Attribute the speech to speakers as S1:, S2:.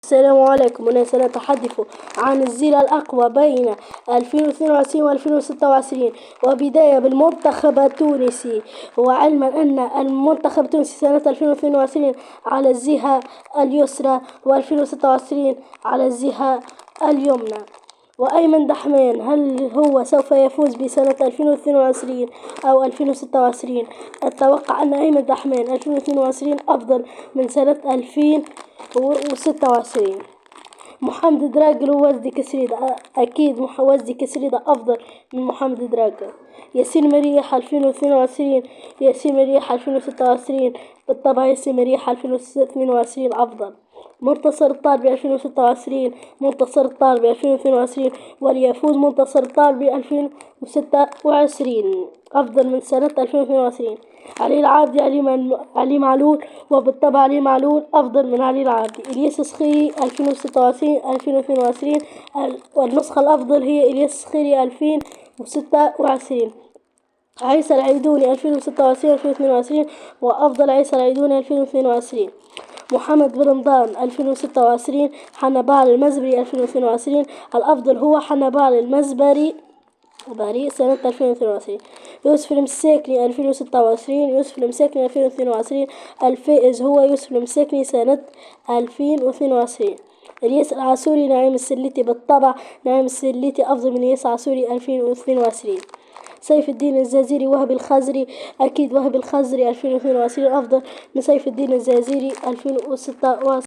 S1: السلام عليكم. هنا سنتحدث عن الزيل الأقوى بين 2022 و2026، وبداية بالمنتخب التونسي. وعلما أن المنتخب التونسي سنة 2022 على الجهة اليسرى و2026 على الجهة اليمنى. وأيمن دحمان هل هو سوف يفوز بسنة 2022 أو 2026؟ أتوقع أن أيمن دحمان 2022 أفضل من سنة 2026. محمد دراجل ووزدي كسريدة، أكيد وزدي كسريدة أفضل من محمد دراجل. ياسين مريح 2022، ياسين مريح 2026، بالطبع ياسين مريح 2022 أفضل. منتصر الطالبي 2026، منتصر الطالبي 2022، وليفوز منتصر الطالبي 2026 أفضل من سنة 2022. علي العابدي علي معلول، وبالطبع علي معلول أفضل من علي العابدي. إلياس الصخيري 2026 2022، والنسخة الأفضل هي إلياس الصخيري 2026. عيسى العيدوني 2026 2022، وأفضل عيسى العيدوني 2022. محمد بن رمضان 2026، حنبال المزبري 2022، الأفضل هو حنبال المزبري سنة 2022. يوسف المساكني 2026، يوسف المساكني 2022، الفائز هو يوسف المساكني سنة 2022. الياس العسوري نعيم السليتي، بالطبع نعيم السليتي أفضل من الياس العسوري 2022. سيف الدين الجزيري وهبي الخزري، أكيد وهبي الخزري 2022 أفضل من سيف الدين الجزيري 2026.